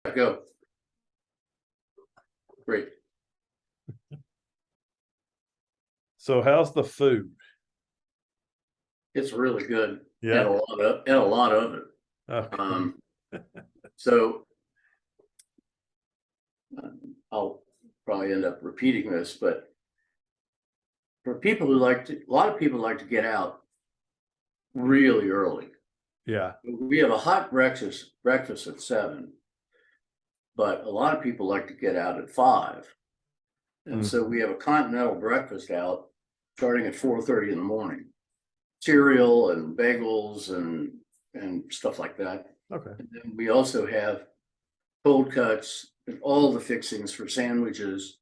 Go. Great. So how's the food? It's really good. Yeah. And a lot of it. Okay. So I'll probably end up repeating this, but for people who a lot of people like to get out really early. Yeah. We have a hot breakfast at 7, but a lot of people like to get out at 5. And so we have a continental breakfast out starting at 4:30 in the morning. Cereal and bagels and stuff like that. Okay. And then we also have cold cuts and all the fixings for sandwiches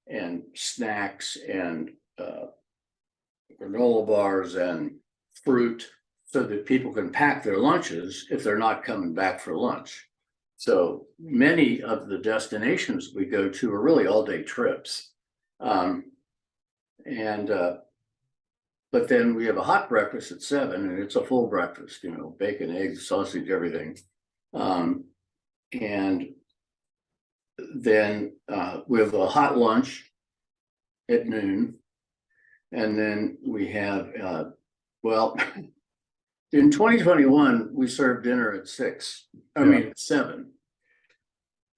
and snacks and granola bars and fruit, so that people can pack their lunches if they're not coming back for lunch. So many of the destinations we go to are really all-day trips. But then we have a hot breakfast at 7, and it's a full breakfast, bacon, eggs, sausage, everything. And then we have a hot lunch at noon. And then we have, in 2021, we served dinner at 6. At 7.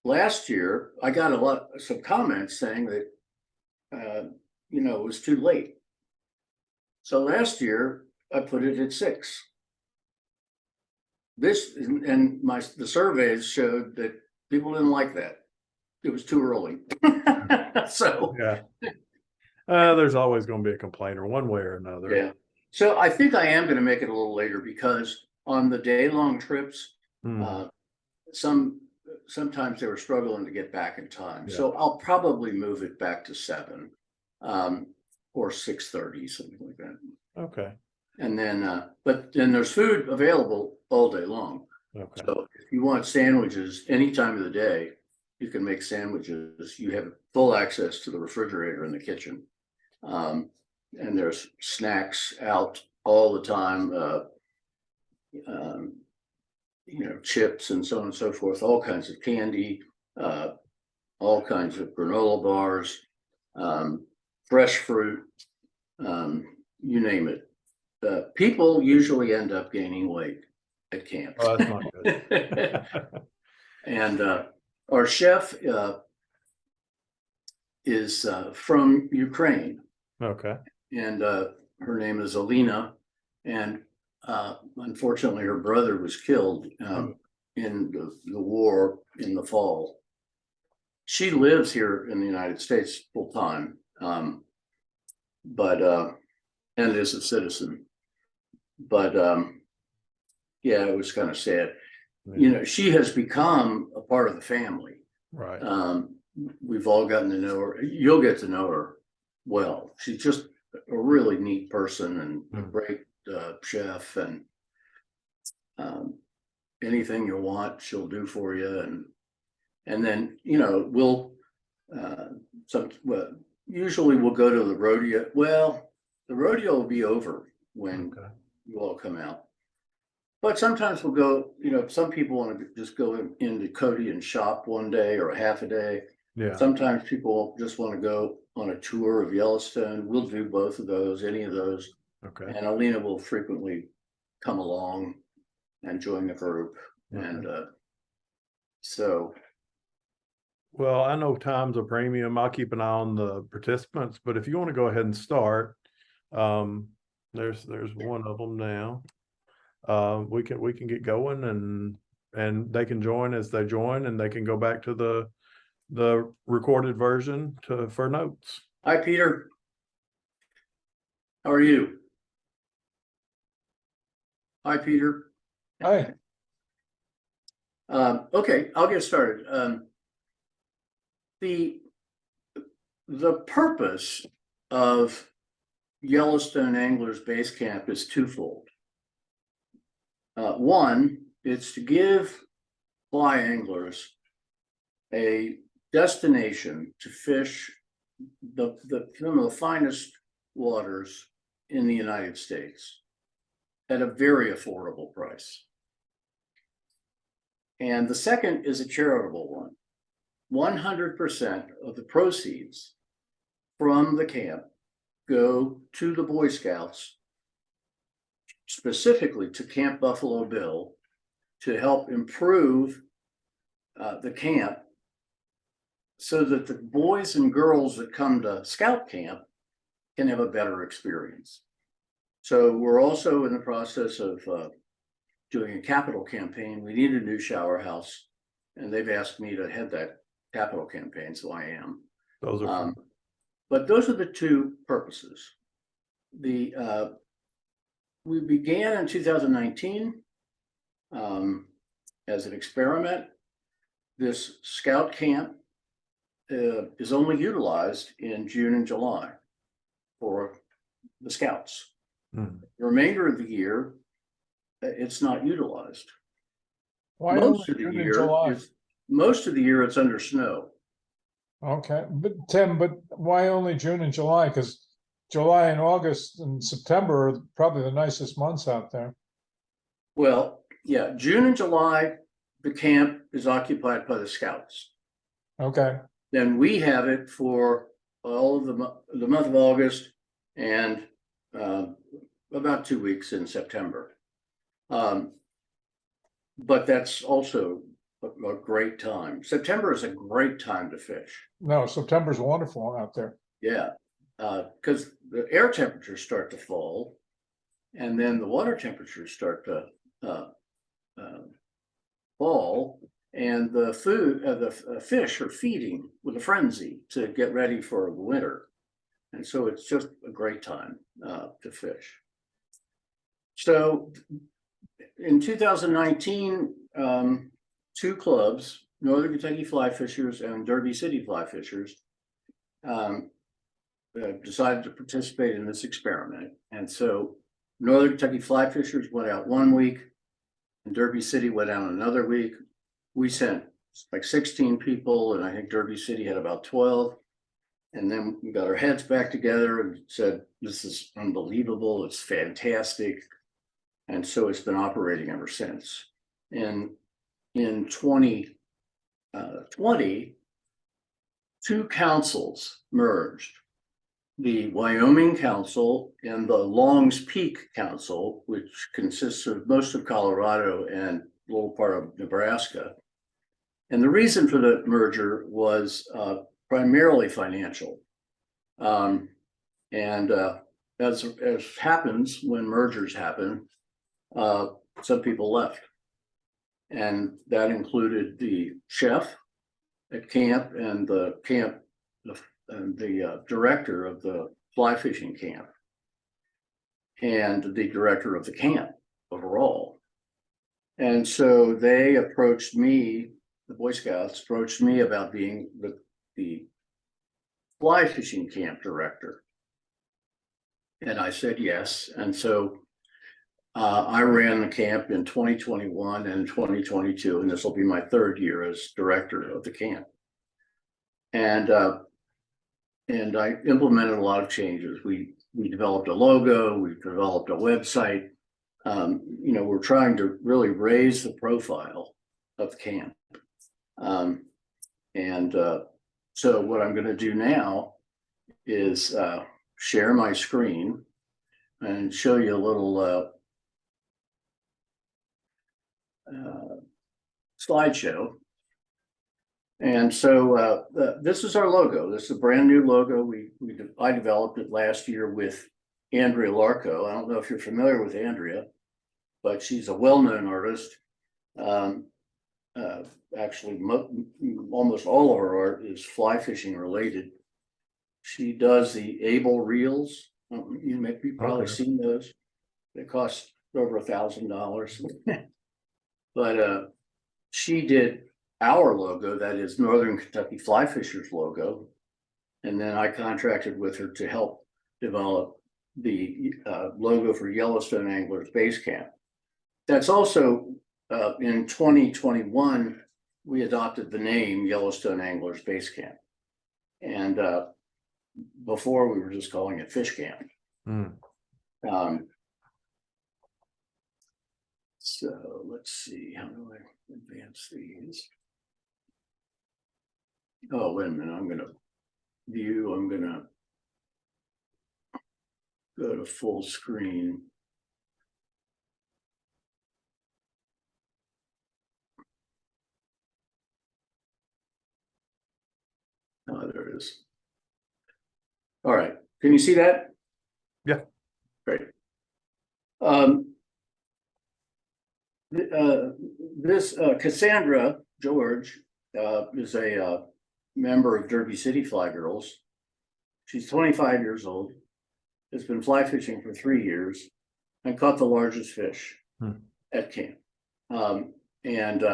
Last year, I got some comments saying that, it was too late. So last year, I put it at 6. The surveys showed that people didn't like that. It was too early. So yeah. There's always going to be a complainer one way or another. Yeah. So I think I am going to make it a little later, because on the day-long trips, sometimes they were struggling to get back in time. So I'll probably move it back to 7, or 6:30, something like that. Okay. And then, but then there's food available all day long. Okay. So if you want sandwiches any time of the day, you can make sandwiches. You have full access to the refrigerator in the kitchen. And there's snacks out all the time, chips and so on and so forth, all kinds of candy, all kinds of granola bars, fresh fruit, you name it. People usually end up gaining weight at camp. Oh, that's not good. And our chef is from Ukraine. Okay. And her name is Alina. And unfortunately, her brother was killed in the war in the fall. She lives here in the United States full time, and is a citizen. But it was kind of sad. Yeah. She has become a part of the family. Right. We've all gotten to know her. You'll get to know her well. She's just a really neat person and a great chef, and anything you want, she'll do for you. And then, we'll usually we'll go to the rodeo. Well, the rodeo will be over when you all come out. But sometimes we'll go, some people want to just go into Cody and shop one day or a half a day. Yeah. Sometimes people just want to go on a tour of Yellowstone. We'll do both of those, any of those. Okay. And Alina will frequently come along and join the group. Okay. And so. Well, I know time's a premium. I'll keep an eye on the participants, but if you want to go ahead and start, there's one of them now. We can get going, and they can join as they join, and they can go back to the recorded version for notes. Hi, Peter. How are you? Hi, Peter. Hi. Okay, I'll get started. The purpose of Yellowstone Anglers Base Camp is twofold. One, it's to give fly anglers a destination to fish some of the finest waters in the United States at a very affordable price. And the second is a charitable one. 100% of the proceeds from the camp go to the Boy Scouts, specifically to Camp Buffalo Bill, to help improve the camp so that the boys and girls that come to Scout Camp can have a better experience. So we're also in the process of doing a capital campaign. We need a new shower house, and they've asked me to head that capital campaign, so I am. Those are fun. But those are the two purposes. We began in 2019 as an experiment. This Scout camp is only utilized in June and July for the Scouts. Mm. The remainder of the year, it's not utilized. Why Most only of the June and year, July? most of the year it's under snow. Okay, but Tim, but why only June and July? Because July and August and September are probably the nicest months out there. Well, yeah, June and July, the camp is occupied by the Scouts. Okay, Then we have it for all of the month of August and about 2 weeks in September. But that's also a great time. September is a great time to fish. no, September's wonderful out there. Yeah, because the air temperatures start to fall, and then the water temperatures start to fall, and the fish are feeding with a frenzy to get ready for the winter, and so it's just a great time to fish. So in 2019, two clubs, Northern Kentucky Fly Fishers and Derby City Fly Fishers, decided to participate in this experiment. And so Northern Kentucky Fly Fishers went out 1 week, and Derby City went out another week. We sent like 16 people, and I think Derby City had about 12. And then we got our heads back together and said, this is unbelievable, it's fantastic. And so it's been operating ever since. And in 2020, two councils merged, the Wyoming Council and the Longs Peak Council, which consists of most of Colorado and a little part of Nebraska. And the reason for the merger was primarily financial. As happens when mergers happen, some people left. And that included the chef at camp and the director of the fly fishing camp and the director of the camp overall. And so they approached me, the Boy Scouts approached me about being the fly fishing camp director. And I said yes. And so I ran the camp in 2021 and 2022, and this will be my third year as director of the camp. And I implemented a lot of changes. We developed a logo, we developed a website. We're trying to really raise the profile of the camp. So what I'm going to do now is share my screen and show you a little slideshow. And so this is our logo. This is a brand new logo. I developed it last year with Andrea Larco. I don't know if you're familiar with Andrea, but she's a well-known artist. Actually, almost all of her art is fly fishing related. She does the Able reels. You've probably seen those. They cost over $1,000. But she did our logo, that is Northern Kentucky Fly Fishers logo. And then I contracted with her to help develop the logo for Yellowstone Anglers Base Camp. That's also in 2021, we adopted the name Yellowstone Anglers Base Camp. And before we were just calling it Fish Camp. So let's see, how do I advance these? Oh, wait a minute, I'm gonna go to full screen. Oh, there it is. All right, can you see that? Yeah. Great. This Cassandra George is a member of Derby City Fly Girls. She's 25 years old, has been fly fishing for 3 years, and caught the largest fish at camp. And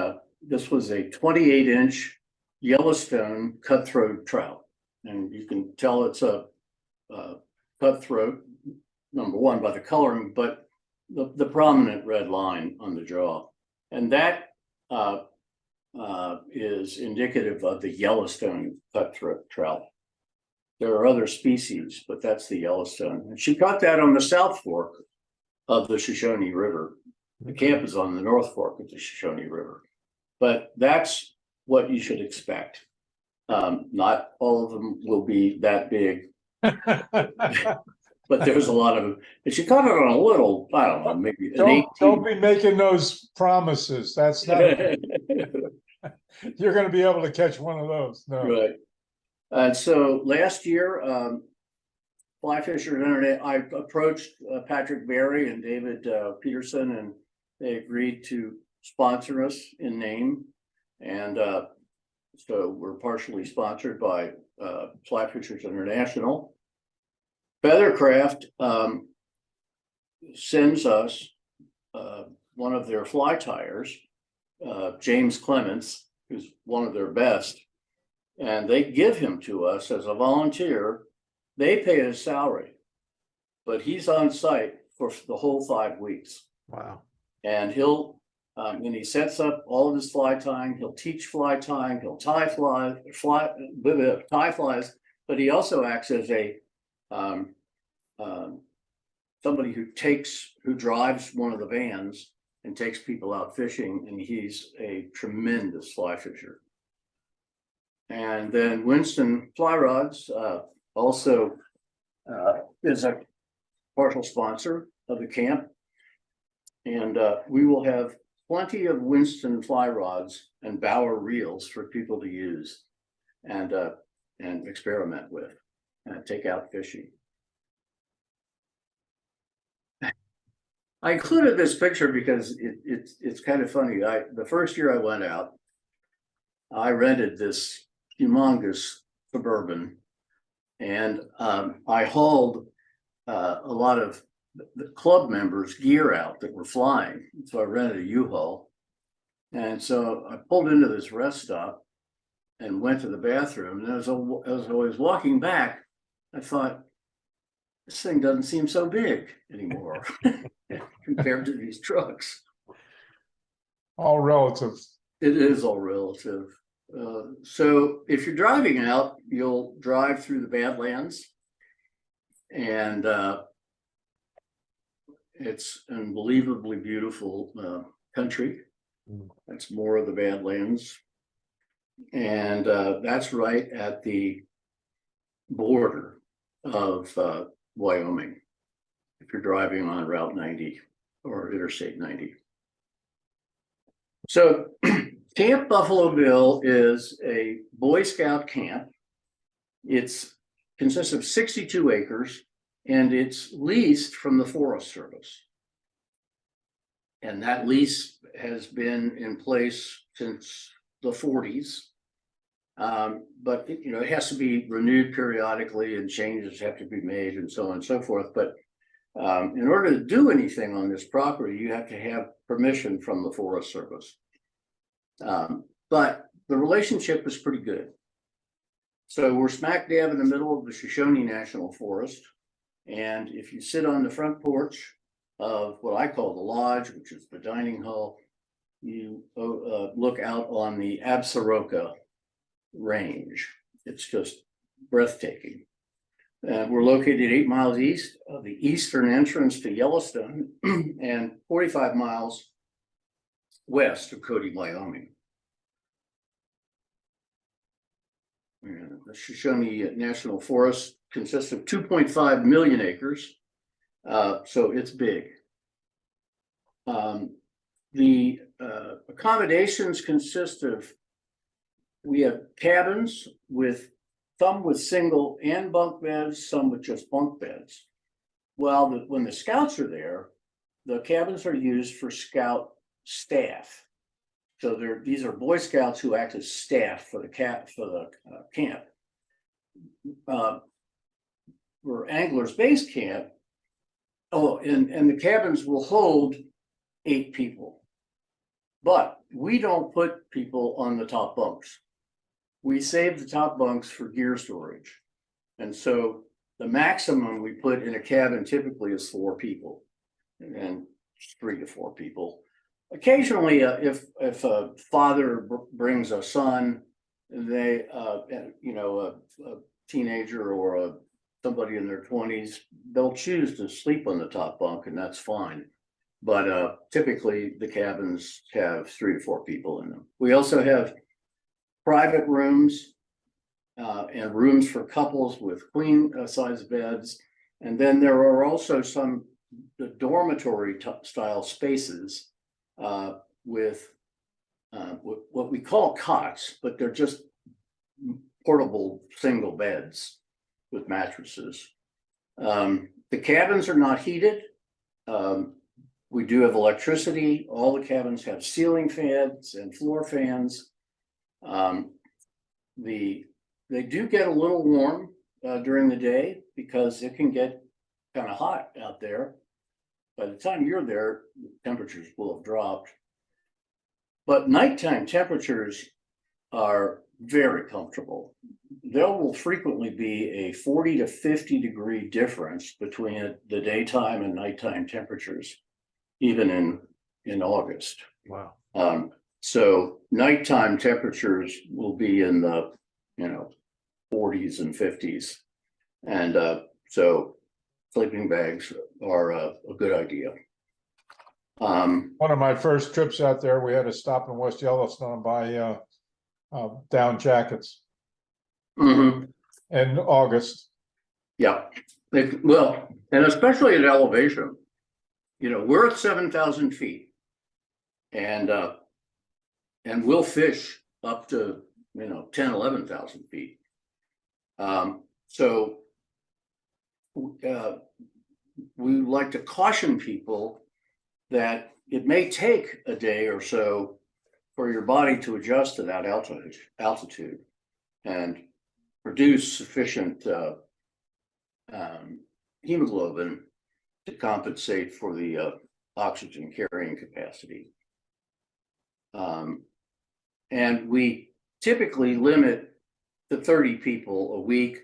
this was a 28-inch Yellowstone cutthroat trout. And you can tell it's a cutthroat, number one, by the coloring, but the prominent red line on the jaw. And that is indicative of the Yellowstone cutthroat trout. There are other species, but that's the Yellowstone. And she caught that on the South Fork of the Shoshone River. The camp is on the North Fork of the Shoshone River. But that's what you should expect. Not all of them will be that big, but there's a lot of them. And she caught it on a little, I don't know, maybe an 18. Don't be making those promises. That's not, you're gonna be able to catch one of those, no. Right. And so last year, Fly Fishers Internet, I approached Patrick Berry and David Peterson, and they agreed to sponsor us in name. And so we're partially sponsored by Fly Fishers International. Feathercraft sends us one of their fly tires, James Clements, who's one of their best, and they give him to us as a volunteer. They pay his salary, but he's on site for the whole 5 weeks. Wow. And he'll, when he sets up all of his fly tying, he'll teach fly tying, he'll tie flies, tie flies, but he also acts as a somebody who drives one of the vans and takes people out fishing, and he's a tremendous fly fisher. And then Winston Fly Rods also is a partial sponsor of the camp. And we will have plenty of Winston fly rods and Bauer reels for people to use and experiment with and take out fishing. I included this picture because it's kind of funny. The first year I went out, I rented this humongous Suburban, and I hauled a lot of the club members' gear out that were flying. So I rented a U-Haul. And so I pulled into this rest stop and went to the bathroom. And as I was walking back, I thought, this thing doesn't seem so big anymore compared to these trucks. All relative. It is all relative. So if you're driving out, you'll drive through the Badlands, and it's unbelievably beautiful country. That's more of the Badlands, and that's right at the border of Wyoming if you're driving on Route 90 or Interstate 90. So Camp Buffalo Bill is a Boy Scout camp. It consists of 62 acres, and it's leased from the Forest Service. And that lease has been in place since the 40s. But it has to be renewed periodically, and changes have to be made, and so on and so forth. But in order to do anything on this property, you have to have permission from the Forest Service. But the relationship is pretty good. So we're smack dab in the middle of the Shoshone National Forest. And if you sit on the front porch of what I call the lodge, which is the dining hall, you look out on the Absaroka range. It's just breathtaking. We're located 8 miles east of the eastern entrance to Yellowstone and 45 miles west of Cody, Wyoming. And the Shoshone National Forest consists of 2.5 million acres, so it's big. The accommodations consist of, we have cabins with some with single and bunk beds, some with just bunk beds. Well, when the scouts are there, the cabins are used for scout staff. So these are Boy Scouts who act as staff for the camp. For Anglers Base Camp, and the cabins will hold 8 people, but we don't put people on the top bunks. We save the top bunks for gear storage, and so the maximum we put in a cabin typically is 4 people, and 3 to 4 people. Occasionally, if a father brings a son, they, a teenager or somebody in their 20s, they'll choose to sleep on the top bunk, and that's fine. But typically, the cabins have 3 to 4 people in them. We also have private rooms and rooms for couples with queen size beds, and then there are also some dormitory style spaces with what we call cots, but they're just portable single beds with mattresses. The cabins are not heated. We do have electricity. All the cabins have ceiling fans and floor fans. They do get a little warm during the day because it can get kind of hot out there. By the time you're there, temperatures will have dropped. But nighttime temperatures are very comfortable. There will frequently be a 40 to 50 degree difference between the daytime and nighttime temperatures, even in August. Wow. So nighttime temperatures will be in the 40s and 50s, and so sleeping bags are a good idea. One of my first trips out there, we had to stop in West Yellowstone and buy down jackets Mm-hmm. in August. Yeah, well, and especially at elevation, we're at 7,000 feet, and we'll fish up to 10, 11,000 feet. So we like to caution people that it may take a day or so for your body to adjust to that altitude and produce sufficient hemoglobin to compensate for the oxygen carrying capacity. And we typically limit to 30 people a week.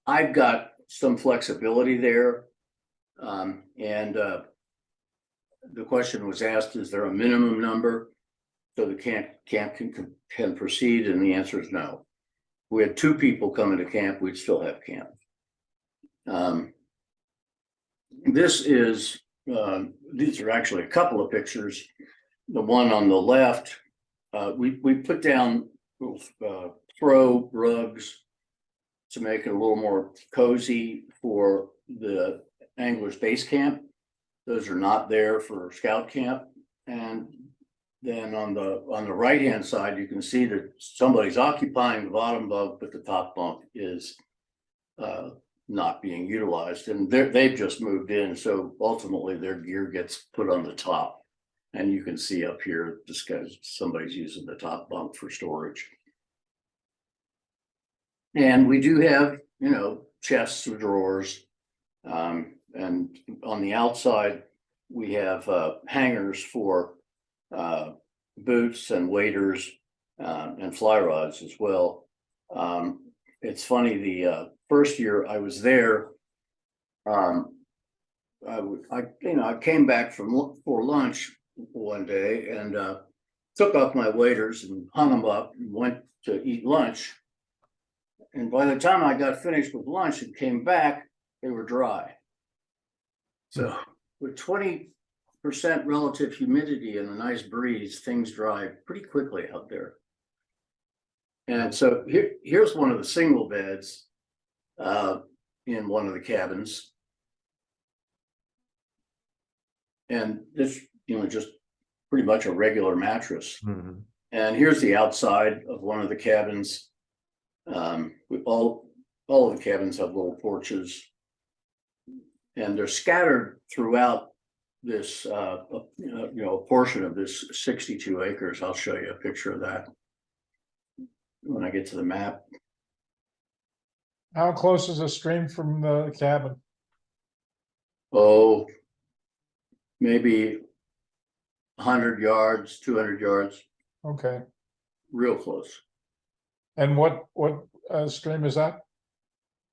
I've got some flexibility there. And the question was asked, is there a minimum number so the camp can proceed? And the answer is no. If we had 2 people coming to camp, we'd still have camp. These are actually a couple of pictures. The one on the left, we put down throw rugs to make it a little more cozy for the Anglers Base Camp. Those are not there for Scout Camp. And then on the right hand side, you can see that somebody's occupying the bottom bunk, but the top bunk is not being utilized, and they've just moved in, so ultimately their gear gets put on the top, and you can see up here just because somebody's using the top bunk for storage. And we do have chests or drawers, and on the outside we have hangers for boots and waders and fly rods as well. It's funny, the first year I was there, I came back for lunch one day and took off my waders and hung them up and went to eat lunch. And by the time I got finished with lunch and came back, they were dry. So with 20% relative humidity and a nice breeze, things dry pretty quickly out there. And so here's one of the single beds in one of the cabins. And this, just pretty much a regular mattress. Mm-hmm. And here's the outside of one of the cabins. All of the cabins have little porches, and they're scattered throughout this, a portion of this 62 acres. I'll show you a picture of that when I get to the map. How close is the stream from the cabin? Oh, maybe 100 yards, 200 yards, Okay, real close. and what stream is that?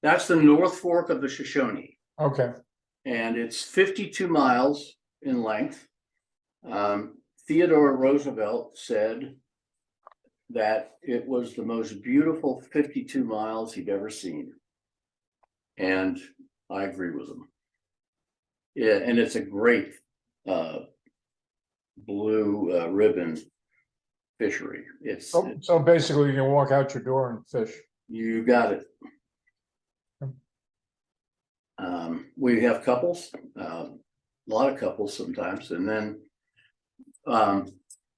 That's the North Fork of the Shoshone, Okay, and it's 52 miles in length. Theodore Roosevelt said that it was the most beautiful 52 miles he'd ever seen. And I agree with him. Yeah, and it's a great blue ribbon fishery. It's so basically you can walk out your door and fish. You got it. We have couples, a lot of couples sometimes, and then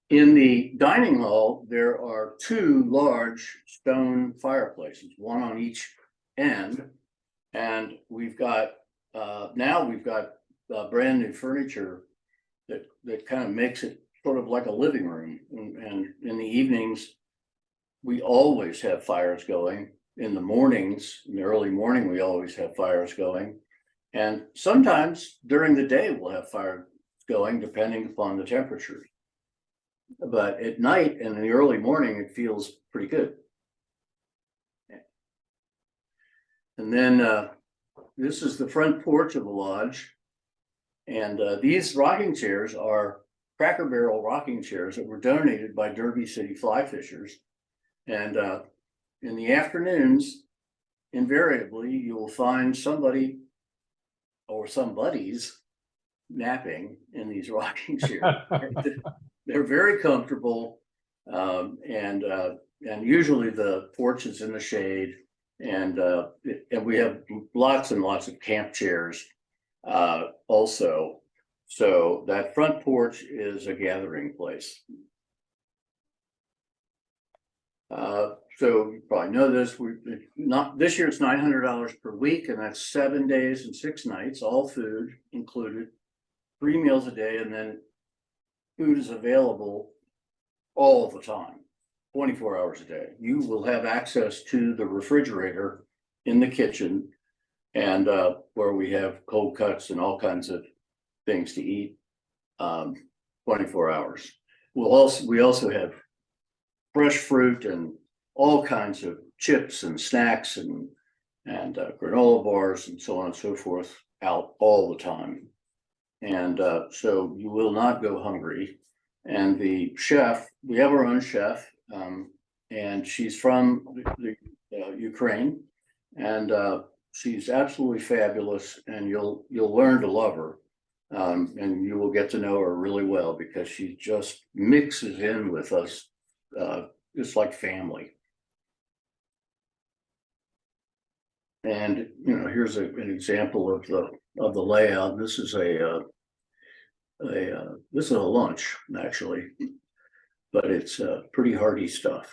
in the dining hall, there are two large stone fireplaces, one on each end. And we've got, now we've got brand new furniture that kind of makes it sort of like a living room. And in the evenings, we always have fires going. In the mornings, in the early morning, we always have fires going. And sometimes during the day, we'll have fire going depending upon the temperature. But at night and in the early morning, it feels pretty good. And then this is the front porch of the lodge. And these rocking chairs are Cracker Barrel rocking chairs that were donated by Derby City fly fishers. And in the afternoons, invariably, you will find somebody or somebody's napping in these rocking chairs. They're very comfortable, and usually the porch is in the shade, and we have lots and lots of camp chairs also. So that front porch is a gathering place. So you probably know this. This year it's $900 per week, and that's 7 days and 6 nights, all food included, 3 meals a day, and then food is available all the time, 24 hours a day. You will have access to the refrigerator in the kitchen, and where we have cold cuts and all kinds of things to eat, 24 hours. We also have fresh fruit and all kinds of chips and snacks and granola bars and so on and so forth out all the time. And so you will not go hungry. And the chef, we have our own chef, and she's from the Ukraine, and she's absolutely fabulous, and you'll learn to love her, and you will get to know her really well because she just mixes in with us. It's like family. And here's an example of the layout. This is this is a lunch actually, but it's pretty hearty stuff.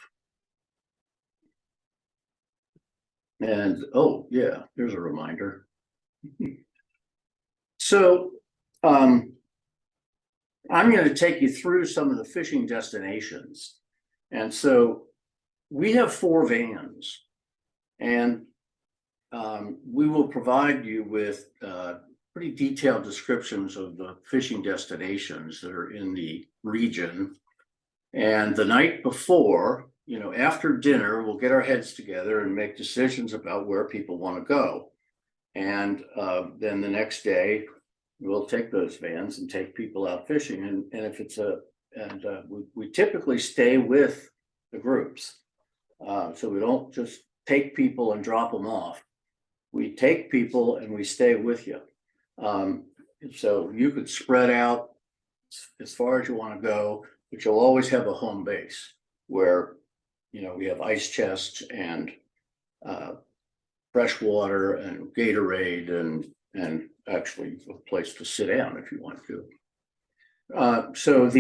And oh yeah, there's a reminder. So I'm going to take you through some of the fishing destinations. And so we have 4 vans, and we will provide you with pretty detailed descriptions of the fishing destinations that are in the region. And the night before, after dinner, we'll get our heads together and make decisions about where people want to go. And then the next day, we'll take those vans and take people out fishing. And if it's we typically stay with the groups. So we don't just take people and drop them off. We take people and we stay with you. So you could spread out as far as you want to go, but you'll always have a home base where, you know, we have ice chests and fresh water and Gatorade and actually a place to sit down if you want to. So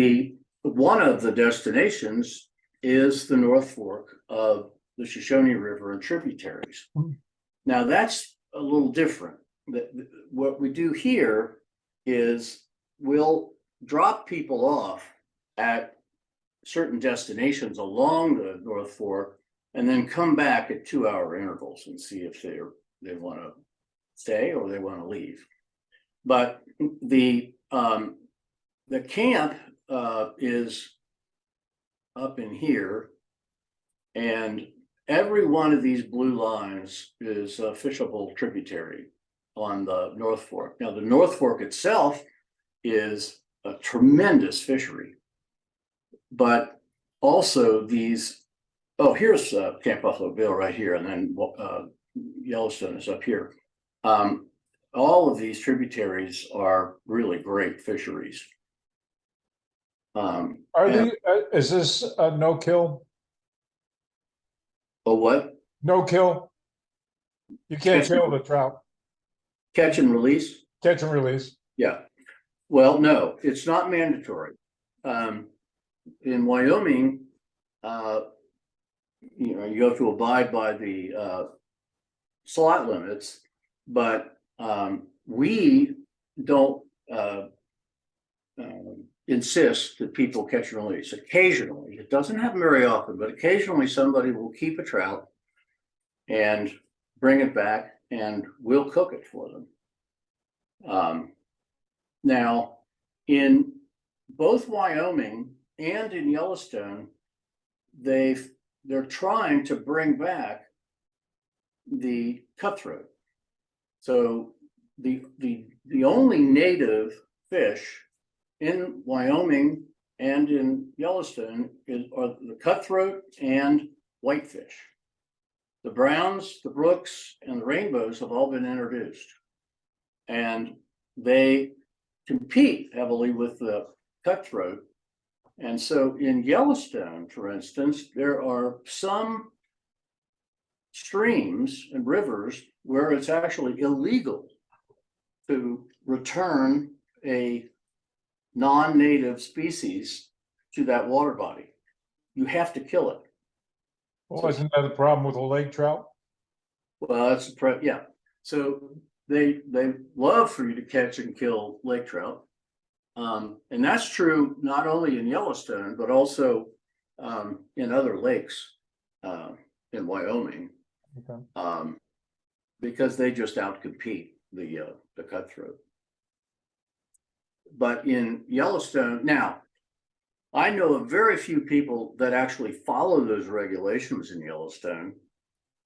one of the destinations is the North Fork of the Shoshone River and tributaries. Now that's a little different. What we do here is we'll drop people off at certain destinations along the North Fork and then come back at 2-hour intervals and see if they want to stay or they want to leave. But the camp is up in here, and every one of these blue lines is a fishable tributary on the North Fork. Now, the North Fork itself is a tremendous fishery, but also these, oh, here's Camp Buffalo Bill right here, and then Yellowstone is up here. All of these tributaries are really great fisheries. Is this a no kill? Oh, what? No kill? You can't kill the trout. Catch and release? Catch and release. Yeah. Well, no, it's not mandatory. In Wyoming, you know, you have to abide by the slot limits, but we don't insist that people catch and release. Occasionally, it doesn't happen very often, but occasionally somebody will keep a trout and bring it back and we'll cook it for them. Now, in both Wyoming and in Yellowstone, they're trying to bring back the cutthroat. So the only native fish in Wyoming and in Yellowstone are the cutthroat and whitefish. The browns, the brooks, and the rainbows have all been introduced, and they compete heavily with the cutthroat. And so in Yellowstone, for instance, there are some streams and rivers where it's actually illegal to return a non-native species to that water body. You have to kill it. Well, isn't that a problem with a lake trout? Well, that's yeah. So they love for you to catch and kill lake trout, and that's true not only in Yellowstone but also in other lakes in Wyoming, because they just outcompete the cutthroat. But in Yellowstone, now, I know of very few people that actually follow those regulations in Yellowstone.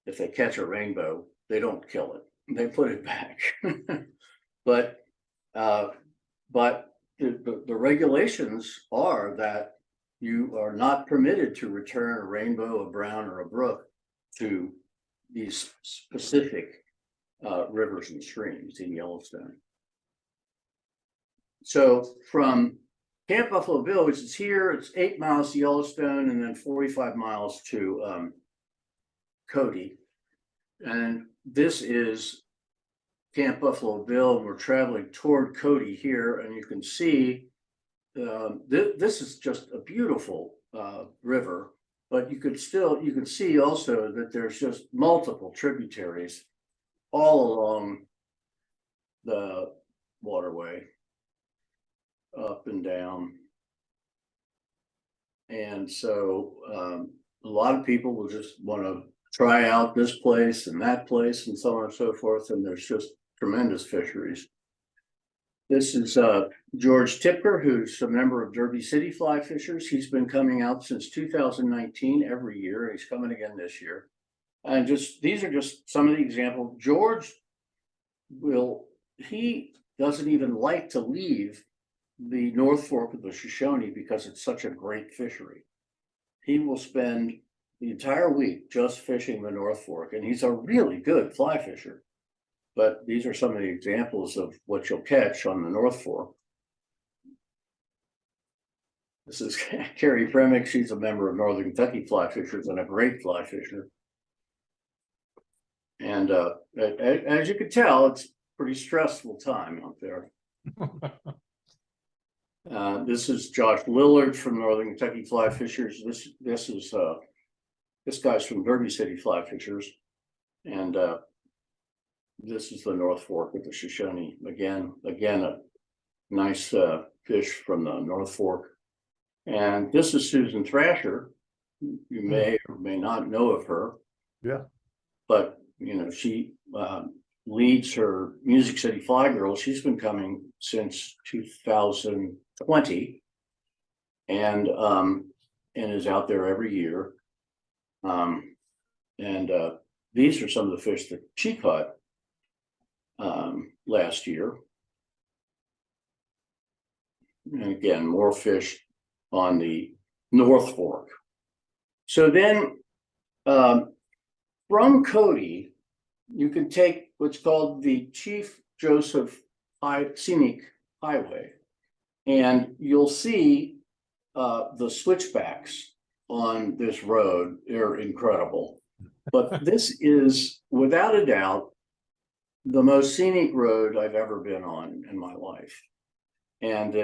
If they catch a rainbow, they don't kill it; they put it back. But the regulations are that you are not permitted to return a rainbow, a brown, or a brook to these specific rivers and streams in Yellowstone. So from Camp Buffalo Bill, which is here, it's 8 miles to Yellowstone and then 45 miles to Cody. And this is Camp Buffalo Bill, and we're traveling toward Cody here, and you can see this is just a beautiful river, but you can see also that there's just multiple tributaries all along the waterway, up and down. And so a lot of people will just want to try out this place and that place and so on and so forth, and there's just tremendous fisheries. This is George Tipker, who's a member of Derby City Fly Fishers. He's been coming out since 2019 every year. He's coming again this year. And these are just some of the examples. George he doesn't even like to leave the North Fork of the Shoshone because it's such a great fishery. He will spend the entire week just fishing the North Fork, and he's a really good fly fisher. But these are some of the examples of what you'll catch on the North Fork. This is Carrie Premick. She's a member of Northern Kentucky Fly Fishers and a great fly fisher. And as you can tell, it's a pretty stressful time out there. This is Josh Lillard from Northern Kentucky Fly Fishers. This guy's from Derby City Fly Fishers, and this is the North Fork with the Shoshone. Again, a nice fish from the North Fork. And this is Susan Thrasher. You may or may not know of her. Yeah. But you know, she leads her Music City Fly Girls. She's been coming since 2020, and is out there every year. These are some of the fish that she caught last year. And again, more fish on the North Fork. So then from Cody, you can take what's called the Chief Joseph Scenic Highway, and you'll see the switchbacks on this road. They're incredible. But this is, without a doubt, the most scenic road I've ever been on in my life. And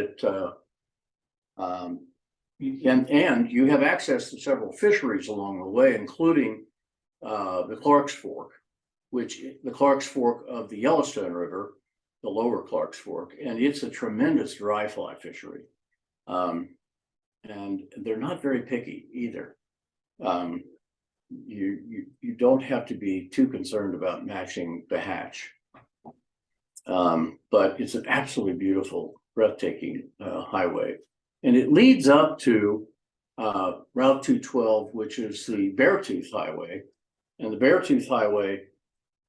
and you have access to several fisheries along the way, including the Clark's Fork, the Clark's Fork of the Yellowstone River, the lower Clark's Fork, and it's a tremendous dry fly fishery. And they're not very picky either. You don't have to be too concerned about matching the hatch. But it's an absolutely beautiful, breathtaking highway. And it leads up to Route 212, which is the Beartooth Highway. And the Beartooth Highway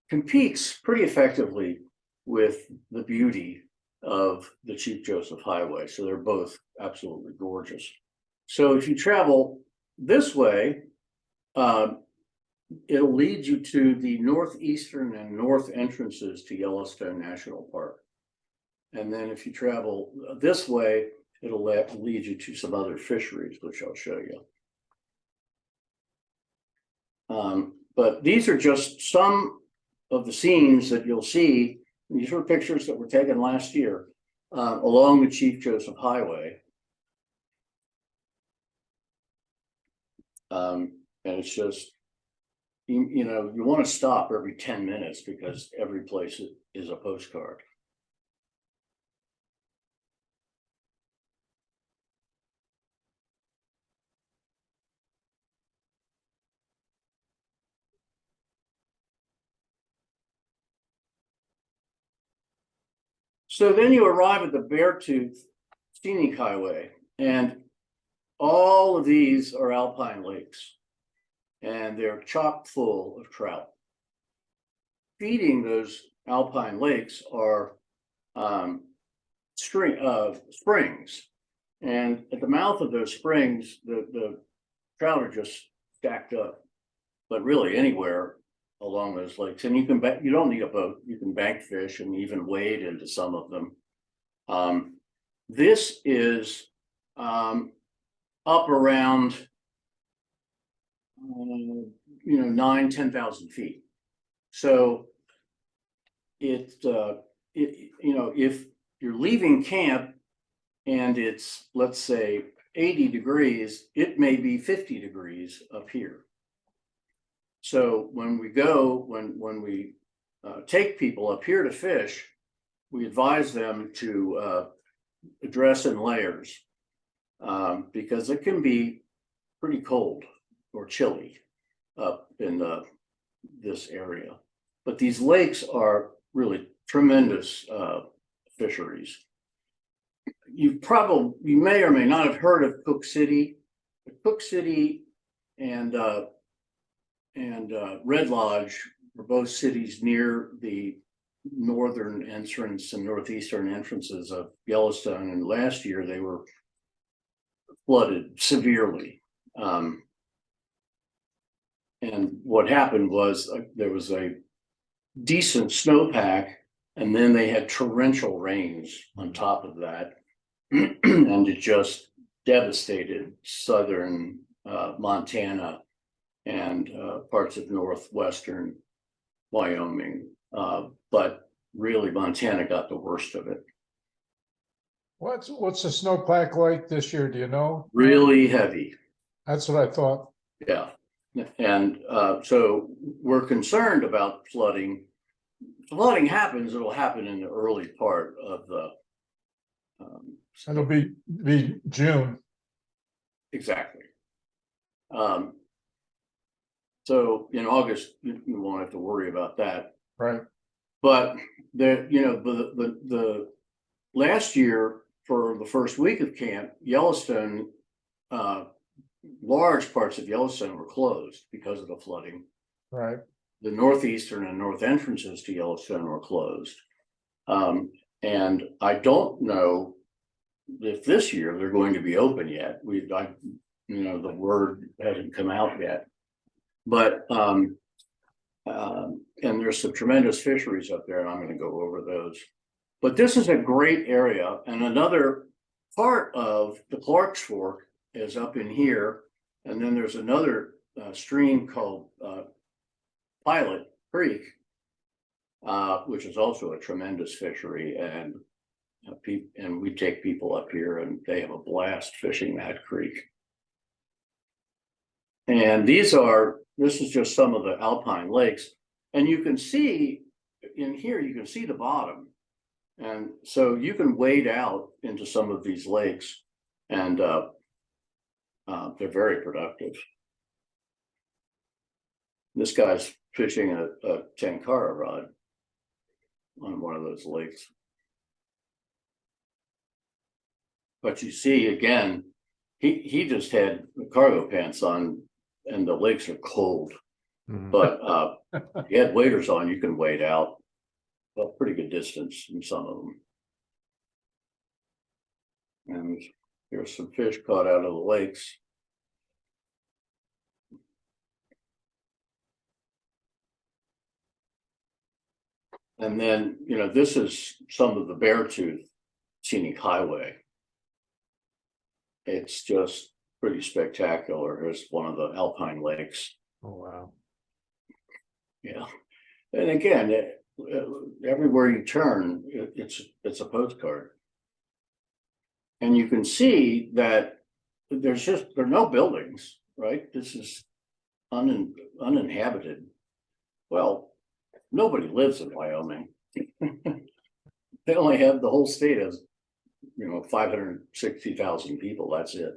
competes pretty effectively with the beauty of the Chief Joseph Highway. So they're both absolutely gorgeous. So if you travel this way, it'll lead you to the northeastern and north entrances to Yellowstone National Park. And then if you travel this way, it'll lead you to some other fisheries, which I'll show you. But these are just some of the scenes that you'll see. These were pictures that were taken last year along the Chief Joseph Highway. And it's just, you know, you want to stop every 10 minutes because every place is a postcard. So then you arrive at the Beartooth Scenic Highway, and all of these are alpine lakes, and they're chock full of trout. Feeding those alpine lakes are springs, and at the mouth of those springs, the trout are just stacked up. But really, anywhere along those lakes, and you don't need a boat. You can bank fish and even wade into some of them. This is up around 9,000-10,000 feet. So if you're leaving camp and it's, let's say, 80 degrees, it may be 50 degrees up here. So when we take people up here to fish, we advise them to dress in layers because it can be pretty cold or chilly up in this area. But these lakes are really tremendous fisheries. You may or may not have heard of Cook City. Cook City and Red Lodge were both cities near the northern entrance and northeastern entrances of Yellowstone. And last year they were flooded severely. And what happened was there was a decent snowpack, and then they had torrential rains on top of that. And it just devastated southern Montana and parts of northwestern Wyoming. But really, Montana got the worst of it. What's the snowpack like this year? Do you know? Really heavy. That's what I thought. Yeah. And so we're concerned about flooding. Flooding happens, it'll happen in the early part of the. It'll be June. Exactly. So in August, you won't have to worry about that. Right. But the last year for the first week of camp, Yellowstone, large parts of Yellowstone were closed because of the flooding. Right. The northeastern and north entrances to Yellowstone were closed. And I don't know if this year they're going to be open yet. The word hasn't come out yet. But and there's some tremendous fisheries up there, and I'm going to go over those. But this is a great area, and another part of the Clark's Fork is up in here, and then there's another stream called Pilot Creek, which is also a tremendous fishery, and we take people up here, and they have a blast fishing that creek. And this is just some of the alpine lakes, and you can see in here, you can see the bottom. And so you can wade out into some of these lakes, and they're very productive. This guy's fishing a Tenkara rod on one of those lakes. But you see, again, he just had the cargo pants on, and the lakes are cold. Mm-hmm. But if you had waders on, you can wade out a pretty good distance in some of them. And here's some fish caught out of the lakes. And then, this is some of the Beartooth Scenic Highway. It's just pretty spectacular. Here's one of the alpine lakes. Oh, wow. Yeah. And again, everywhere you turn, it's a postcard. And you can see that there are no buildings, right? This is uninhabited. Well, nobody lives in Wyoming. They only have, the whole state has, 560,000 people. That's it.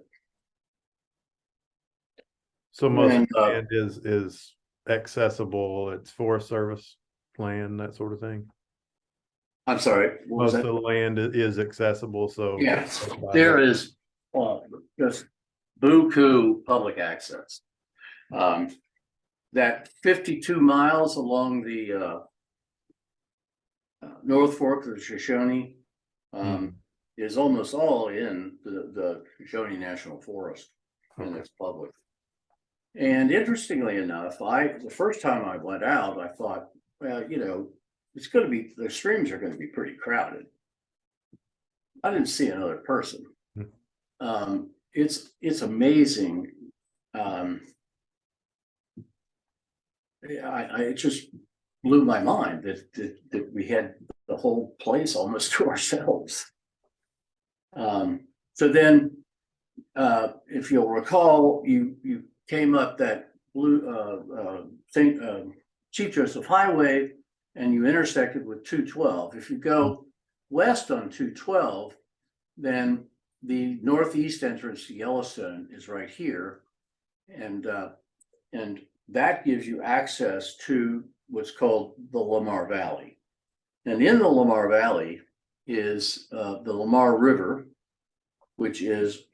So most of the land is accessible. It's Forest Service land, that sort of thing. I'm sorry. Most of the land is accessible. So yes, there is just buku public access. That 52 miles along the North Fork of the Shoshone is almost all in the Shoshone National Forest, and it's public. And interestingly enough, the first time I went out, I thought, well, it's going to be, the streams are going to be pretty crowded. I didn't see another person. It's amazing. It just blew my mind that we had the whole place almost to ourselves. So then, if you'll recall, you came up that Chief Joseph Highway, and you intersected with 212. If you go west on 212, then the northeast entrance to Yellowstone is right here, and that gives you access to what's called the Lamar Valley. And in the Lamar Valley is the Lamar River, which is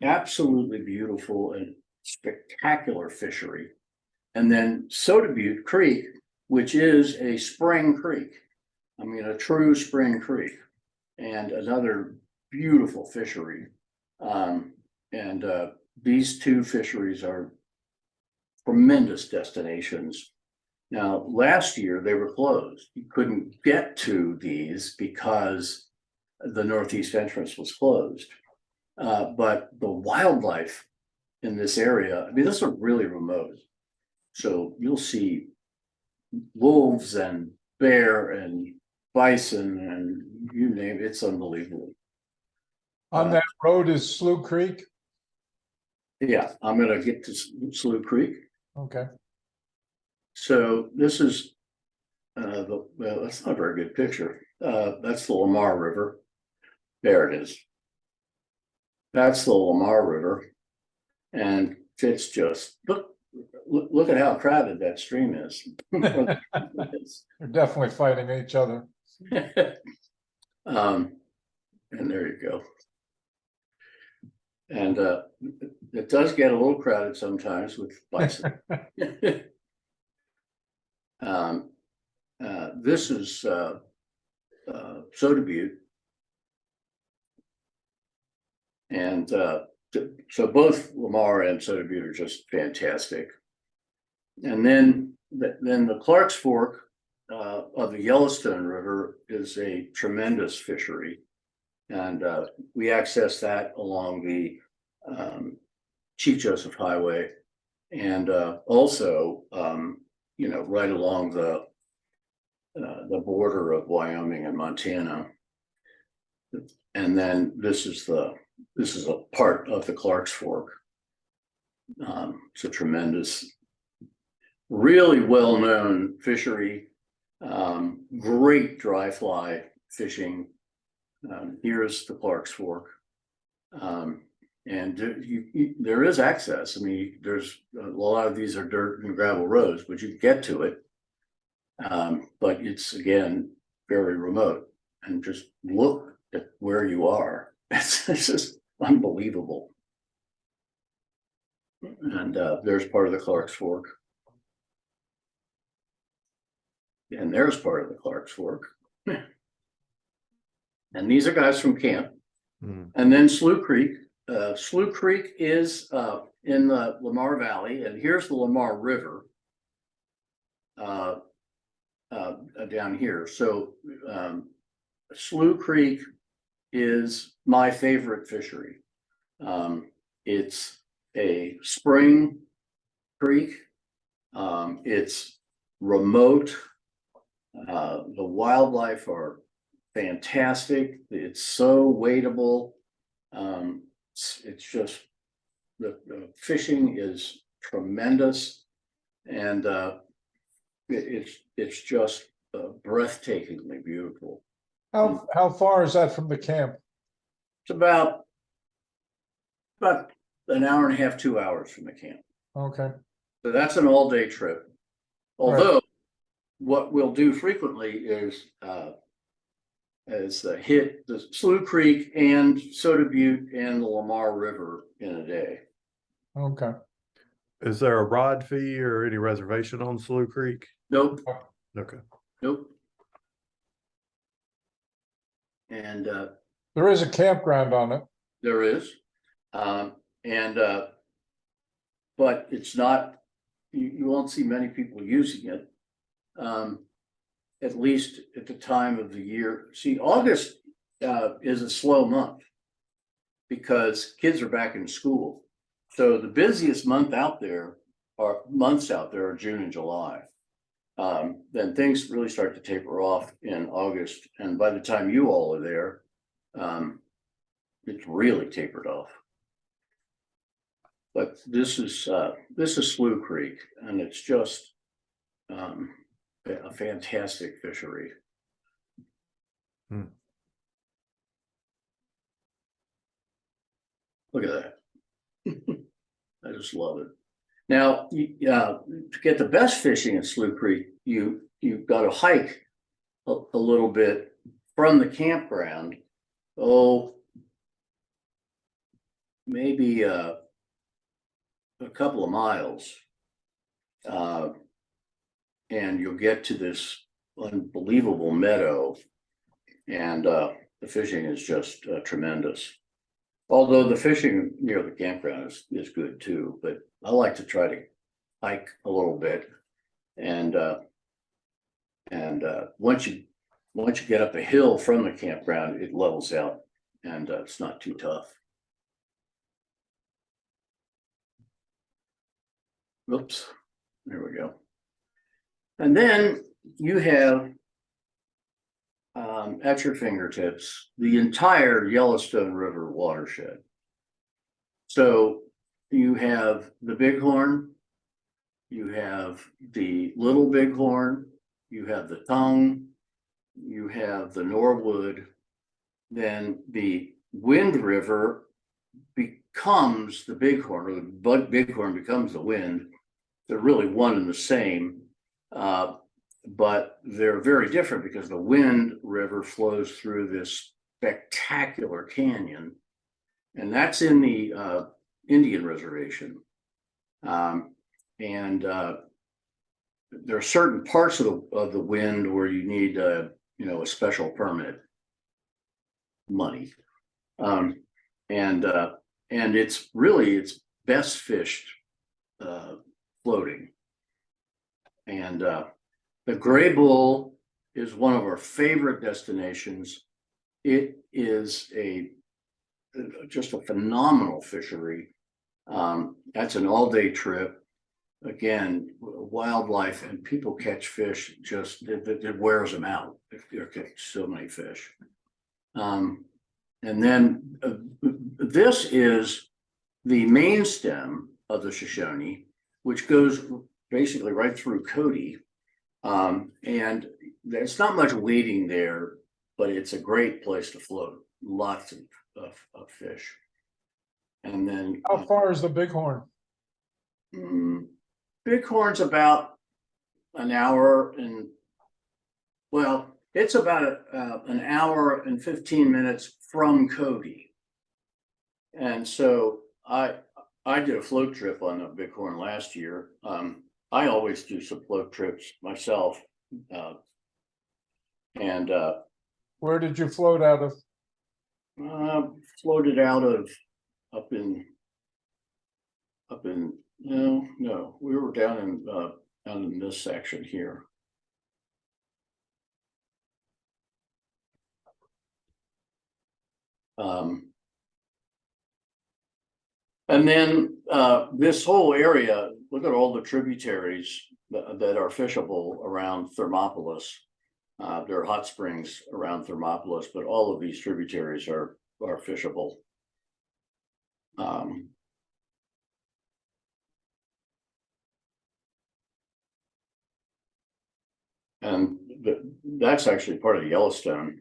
absolutely beautiful and spectacular fishery. And then Soda Butte Creek, which is a spring creek. I mean, a true spring creek, and another beautiful fishery. These two fisheries are tremendous destinations. Now, last year they were closed. You couldn't get to these because the northeast entrance was closed. But the wildlife in this area, I mean, this is really remote. So you'll see wolves and bear and bison and you name it, it's unbelievable. On that road is Slough Creek? Yeah, I'm gonna get to Slough Creek. Okay, So this is well, that's not a very good picture. That's the Lamar River. There it is. That's the Lamar River. And it's just look at how crowded that stream is. they're definitely fighting each other. And there you go. And it does get a little crowded sometimes with bison. This is Soda Butte. And so both Lamar and Soda Butte are just fantastic. And then the Clark's Fork of the Yellowstone River is a tremendous fishery. And we access that along the Chief Joseph Highway and also, right along the border of Wyoming and Montana. And then this is a part of the Clark's Fork. It's a tremendous, really well-known fishery, great dry fly fishing. Here's the Clark's Fork. And there is access. I mean, there's a lot of these are dirt and gravel roads, but you can get to it. But it's, again, very remote. And just look at where you are. It's just unbelievable. And there's part of the Clark's Fork. And there's part of the Clark's Fork. And these are guys from camp. And then Slough Creek. Slough Creek is in the Lamar Valley, and here's the Lamar River down here. So Slough Creek is my favorite fishery. It's a spring creek. It's remote. The wildlife are fantastic. It's so wadeable. It's just the fishing is tremendous, and it's just breathtakingly beautiful. How far is that from the camp? It's about an hour and a half, 2 hours from the camp. Okay, So that's an all-day trip. Although what we'll do frequently is hit the Slough Creek and Soda Butte and the Lamar River in a day. okay. Is there a rod fee or any reservation on Slough Creek? Nope, Okay. nope. And There is a campground on it. there is, but it's not. You won't see many people using it. At least at the time of the year. See, August is a slow month because kids are back in school. So the busiest months out there are June and July. Then things really start to taper off in August. And by the time you all are there, it's really tapered off. But this is Slough Creek, and it's just a fantastic fishery. Look at that. I just love it. Now, to get the best fishing in Slough Creek, you've got to hike a little bit from the campground. Oh, maybe a couple of miles. And you'll get to this unbelievable meadow, and the fishing is just tremendous. Although the fishing near the campground is good too, but I like to try to hike a little bit, and once you get up a hill from the campground, it levels out, and it's not too tough. Oops, there we go. And then you have at your fingertips the entire Yellowstone River watershed. So you have the Bighorn, you have the Little Bighorn, you have the Tongue, you have the Norwood, then the Wind River becomes the Bighorn, or the Bighorn becomes the Wind. They're really one and the same, but they're very different because the Wind River flows through this spectacular canyon, and that's in the Indian reservation. There are certain parts of the Wind where you need a special permit money, and it's best fished floating. And the Gray Bull is one of our favorite destinations. It is just a phenomenal fishery. That's an all-day trip. Again, wildlife, and people catch fish, just it wears them out if they're catching so many fish. And then this is the main stem of the Shoshone, which goes basically right through Cody. And there's not much wading there, but it's a great place to float. Lots of fish. And then How far is the Bighorn? Bighorn's about an hour it's about an hour and 15 minutes from Cody. And so I did a float trip on the Bighorn last year. I always do some float trips myself. Where did you float out of? Floated out of up in no, we were down in this section here. And then this whole area, look at all the tributaries that are fishable around Thermopolis. There are hot springs around Thermopolis, but all of these tributaries are fishable. And that's actually part of Yellowstone.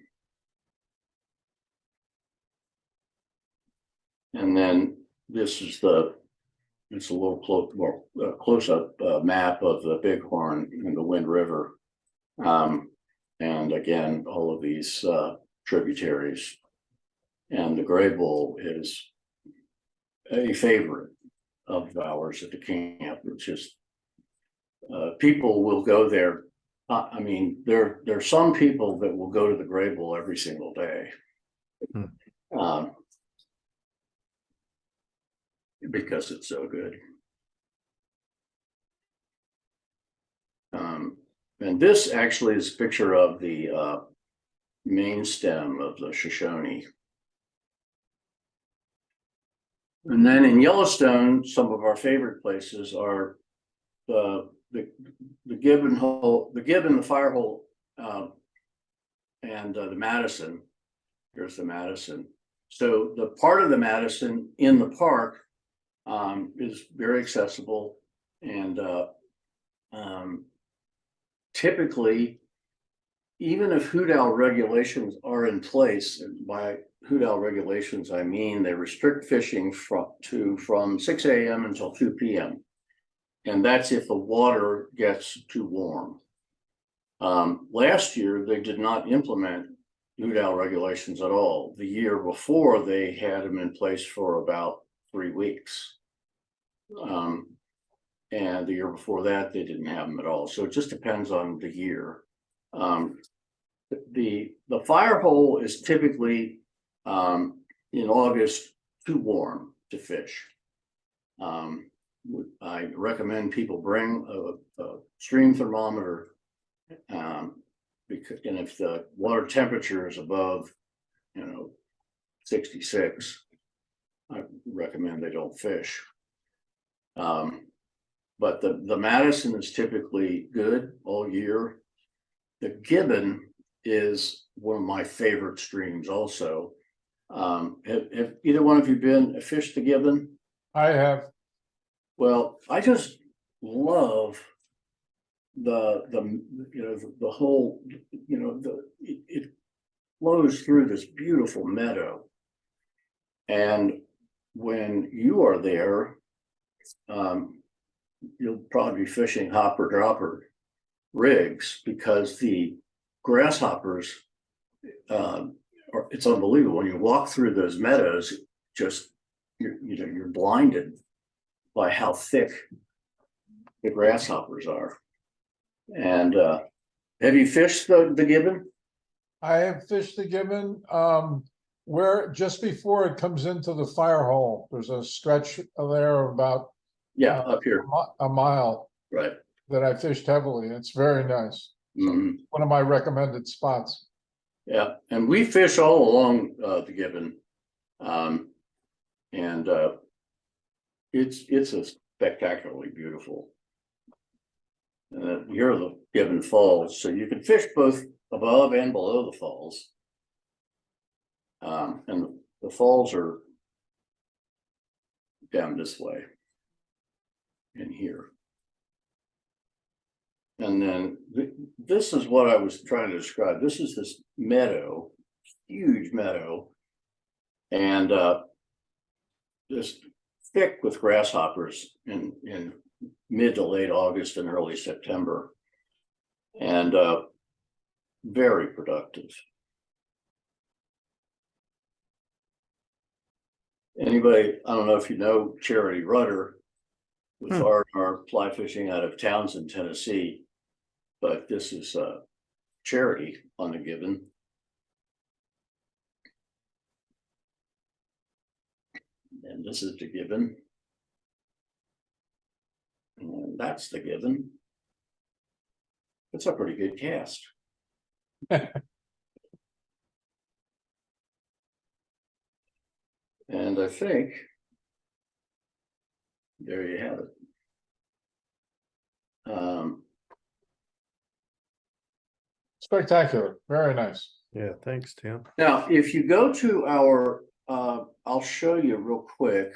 And then this is it's a little more close-up map of the Bighorn and the Wind River. And again, all of these tributaries. And the Gray Bull is a favorite of ours at the camp, which is people will go there. I mean, there are some people that will go to the Gray Bull every single day. Because it's so good. And this actually is a picture of the main stem of the Shoshone. And then in Yellowstone, some of our favorite places are the Gibbon Hole, the Gibbon, the Fire Hole, and the Madison. Here's the Madison. So the part of the Madison in the park is very accessible, and typically, even if hoot owl regulations are in place, and by hoot owl regulations I mean they restrict fishing from 6 a.m. until 2 p.m. and that's if the water gets too warm. Last year they did not implement hoot owl regulations at all. The year before they had them in place for about 3 weeks. And the year before that, they didn't have them at all. So it just depends on the year. The fire hole is typically in August too warm to fish. I recommend people bring a stream thermometer, and if the water temperature is above 66, I recommend they don't fish. but the Madison is typically good all year. The Gibbon is one of my favorite streams also. Have either one of you fished the Gibbon? I have. Well, I just love the whole, it flows through this beautiful meadow. And when you are there, you'll probably be fishing hopper dropper rigs because the grasshoppers, it's unbelievable. When you walk through those meadows, you're blinded by how thick the grasshoppers are. And have you fished the Gibbon? I have fished the Gibbon, where just before it comes into the fire hole, there's a stretch there of about Yeah, up here, a mile right. that I fished heavily. It's very nice. Mhm. One of my recommended spots. Yeah, and we fish all along the Gibbon. And it's a spectacularly beautiful. Here are the Gibbon Falls, so you can fish both above and below the falls. And the falls are down this way in here. And then this is what I was trying to describe. This is this meadow, huge meadow, and just thick with grasshoppers in mid to late August and early September, and very productive. Anybody, I don't know if you know Charity Rudder with our fly fishing out of Townsend, Tennessee, but this is Charity on the Gibbon. And this is the Gibbon. And that's the Gibbon. It's a pretty good cast. And I think there you have it. Spectacular, very nice. Yeah, thanks, Tim. Now, if you go to our, I'll show you real quick.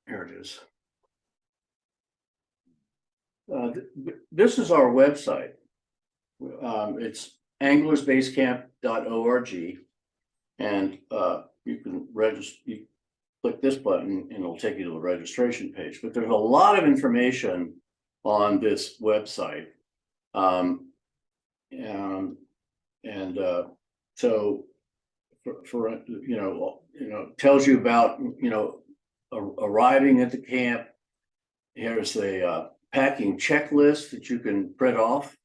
Here it is. This is our website. It's anglersbasecamp.org, and you can register. You click this button, and it'll take you to the registration page. But there's a lot of information on this website, so for tells you about arriving at the camp. Here's the packing checklist that you can print off,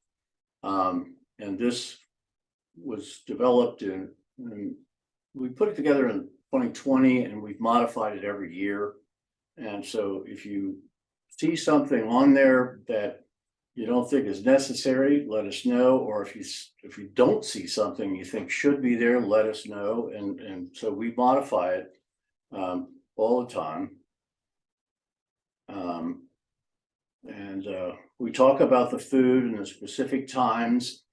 and this was developed and we put it together in 2020, and we've modified it every year. And so if you see something on there that you don't think is necessary, let us know. Or if you don't see something you think should be there, let us know. And so we modify it all the time. We talk about the food and the specific times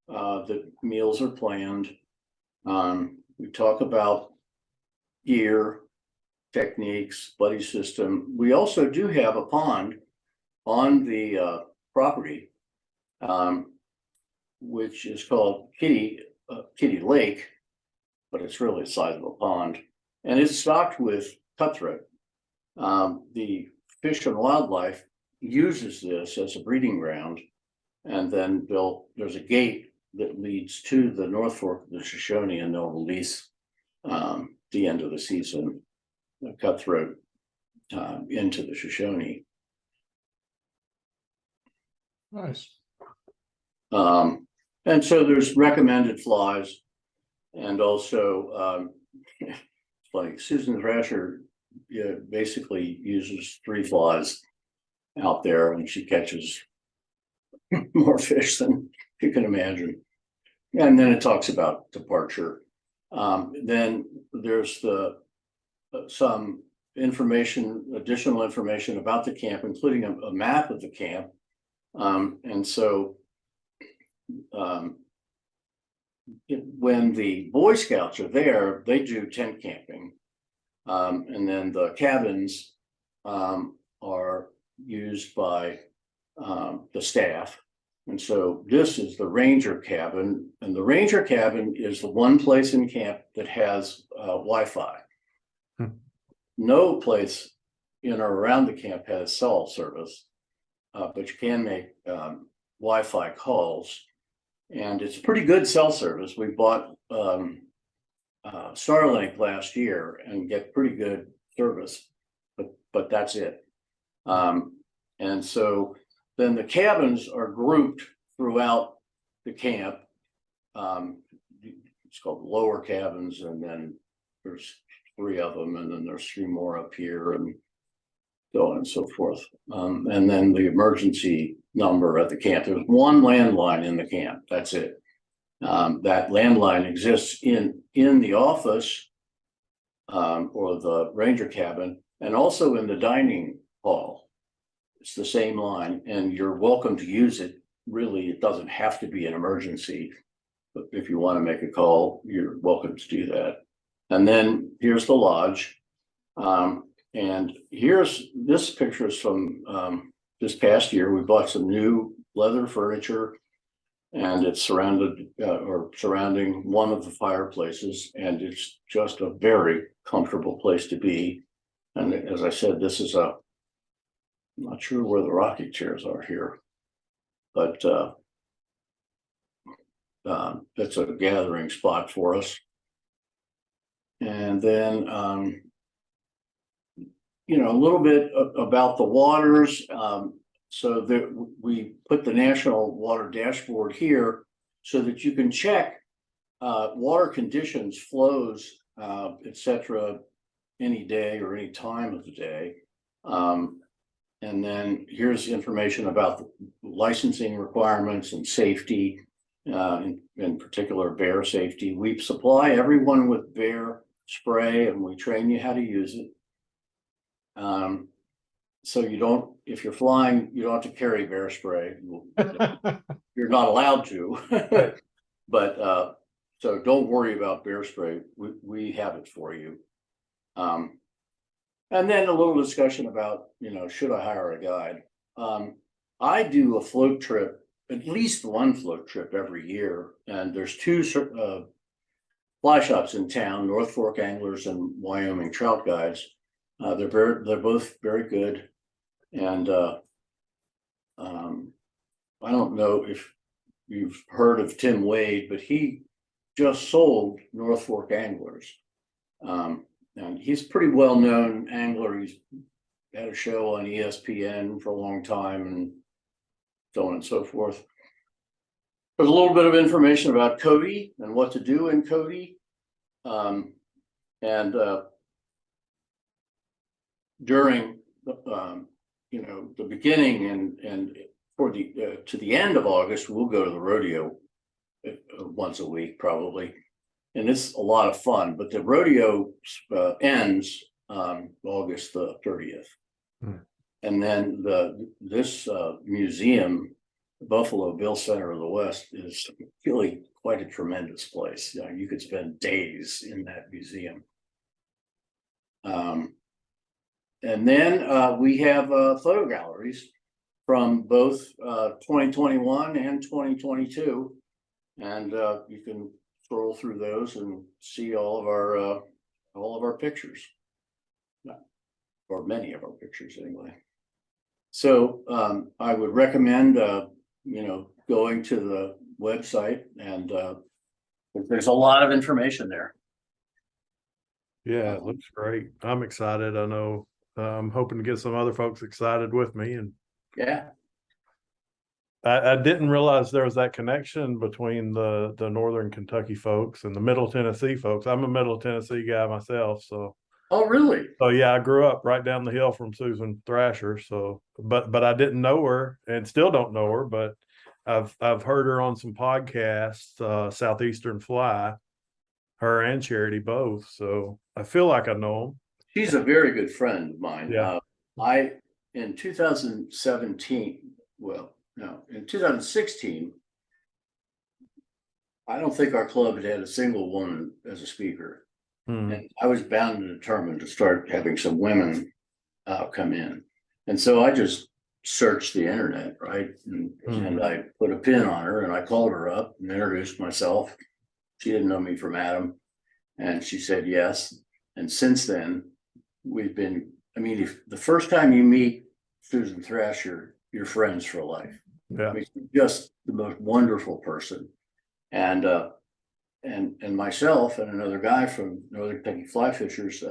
that meals are planned. We talk about gear, techniques, buddy system. We also do have a pond on the property, which is called Kitty Lake, but it's really the size of a pond, and it's stocked with cutthroat. The Fish and Wildlife uses this as a breeding ground, and then there's a gate that leads to the North Fork of the Shoshone, and they'll release the end of the season cutthroat into the Shoshone. Nice. And so there's recommended flies, and also it's funny, Susan Thrasher basically uses 3 flies out there, and she catches more fish than you can imagine. And then it talks about departure. Then there's some additional information about the camp, including a map of the camp. And so when the Boy Scouts are there, they do tent camping. And then the cabins are used by the staff. And so this is the Ranger cabin, and the Ranger cabin is the one place in camp that has Wi-Fi. No place in or around the camp has cell service, but you can make Wi-Fi calls, and it's pretty good cell service. We bought Starlink last year and get pretty good service, but that's it. And so then the cabins are grouped throughout the camp. It's called lower cabins, and then there's 3 of them, and then there's 3 more up here, and so on and so forth. And then the emergency number at the camp. There's 1 landline in the camp. That's it. That landline exists in the office or the Ranger cabin, and also in the dining hall. It's the same line, and you're welcome to use it. Really, it doesn't have to be an emergency, but if you want to make a call, you're welcome to do that. And then here's the lodge. And this picture is from this past year. We bought some new leather furniture, and it's surrounding one of the fireplaces, and it's just a very comfortable place to be. And as I said, this is I'm not sure where the rocking chairs are here, but it's a gathering spot for us. And then, a little bit about the waters. So that we put the National Water Dashboard here so that you can check water conditions, flows, etc., any day or any time of the day. And then here's information about the licensing requirements and safety, in particular bear safety. We supply everyone with bear spray, and we train you how to use it. So if you're flying, you don't have to carry bear spray. You're not allowed to, but so don't worry about bear spray. We have it for you. And then a little discussion about, should I hire a guide? I do a float trip, at least 1 float trip every year. And there's 2 fly shops in town, North Fork Anglers and Wyoming Trout Guides. They're both very good. And I don't know if you've heard of Tim Wade, but he just sold North Fork Anglers. And he's a pretty well-known angler. He's had a show on ESPN for a long time, and so on and so forth. There's a little bit of information about Cody and what to do in Cody. During the beginning and for to the end of August, we'll go to the rodeo once a week probably. And it's a lot of fun, but the rodeo ends August the 30th. And then this museum, the Buffalo Bill Center of the West, is really quite a tremendous place. You could spend days in that museum. And then we have photo galleries from both 2021 and 2022. And you can scroll through those and see all of our pictures, or many of our pictures anyway. So I would recommend going to the website, and there's a lot of information there. Yeah, it looks great. I'm excited. I know I'm hoping to get some other folks excited with me. And yeah, I didn't realize there was that connection between the Northern Kentucky folks and the Middle Tennessee folks. I'm a Middle Tennessee guy myself, so. Oh, really? So yeah, I grew up right down the hill from Susan Thrasher. So, but I didn't know her, and still don't know her. But I've heard her on some podcasts, Southeastern Fly, her and Charity both. So I feel like I know them. she's a very good friend of mine. Yeah. In 2017, well, no, in 2016, I don't think our club had had a single woman as a speaker. Hmm. And I was bound and determined to start having some women come in. And so I just searched the internet, right? And I put a pin on her and I called her up and introduced myself. She didn't know me from Adam. And she said yes. And since then, we've been, I mean, if the first time you meet Susan Thrasher, you're friends for life. Yeah. I mean, she's just the most wonderful person. And myself and another guy from Northern Kentucky Fly Fishers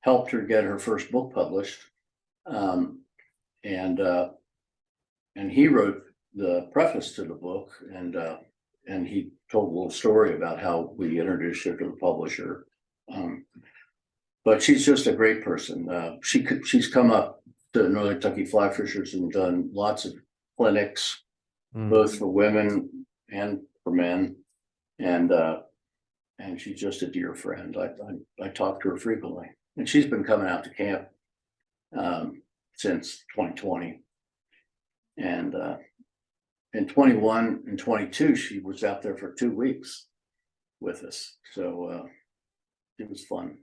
helped her get her first book published. And he wrote the preface to the book, and he told a little story about how we introduced her to the publisher. But she's just a great person. She's come up to Northern Kentucky Fly Fishers and done lots of clinics, both for women and for men. And she's just a dear friend. I talk to her frequently, and she's been coming out to camp since 2020. And in 21 and 22, she was out there for 2 weeks with us. So it was fun.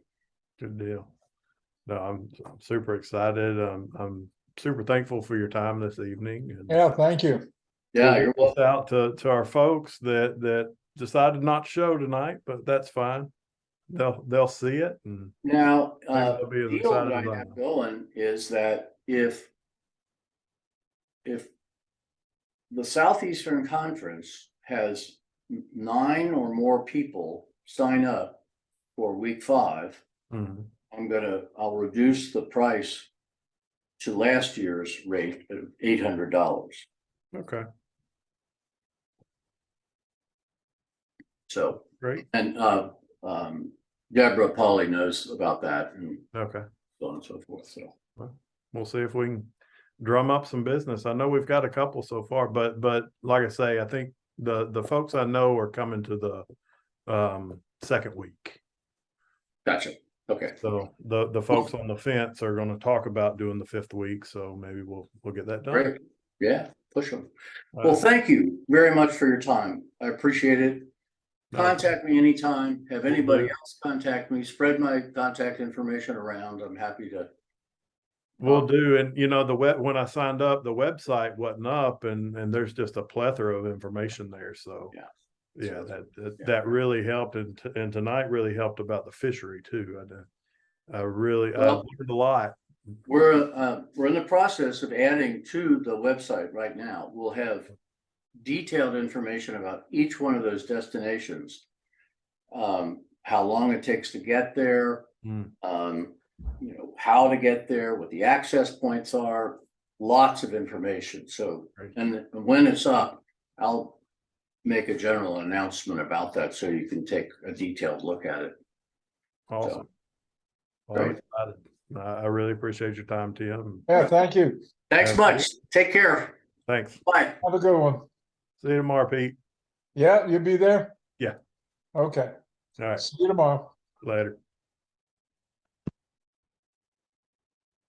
Good deal. No, I'm super excited. I'm super thankful for your time this evening. And Yeah, thank you. Yeah, you're welcome. out to our folks that decided not to show tonight, but that's fine. They'll see it. And Now, they'll be as the deal that excited as I I have am. going is that if the Southeastern Conference has 9 or more people sign up for week 5, I'll reduce the price to last year's rate of $800. Okay, So great. and Deborah Polly knows about that and Okay, so on and so forth. So we'll see if we can drum up some business. I know we've got a couple so far, but like I say, I think the folks I know are coming to the second week. gotcha. Okay. So the folks on the fence are going to talk about doing the 5th week. So maybe we'll get that done. Great. Yeah, push them. Well, thank you very much for your time. I appreciate it. Contact me anytime. Have anybody else contact me. Spread my contact information around. I'm happy to. Will do. And you know, when I signed up, the website wasn't up, and there's just a plethora of information there. So yeah, that really helped, and tonight really helped about the fishery too. I learned a lot. We're in the process of adding to the website right now. We'll have detailed information about each one of those destinations, how long it takes to get there, how to get there, what the access points are, lots of information. So, and when it's up, I'll make a general announcement about that so you can take a detailed look at it. Awesome. Great. I really appreciate your time, Tim. Yeah, thank you. Thanks much. Take care. Thanks. Bye. Have a good one. See you tomorrow, Pete. Yeah, you'll be there? Yeah. Okay. All right. See you tomorrow. Later.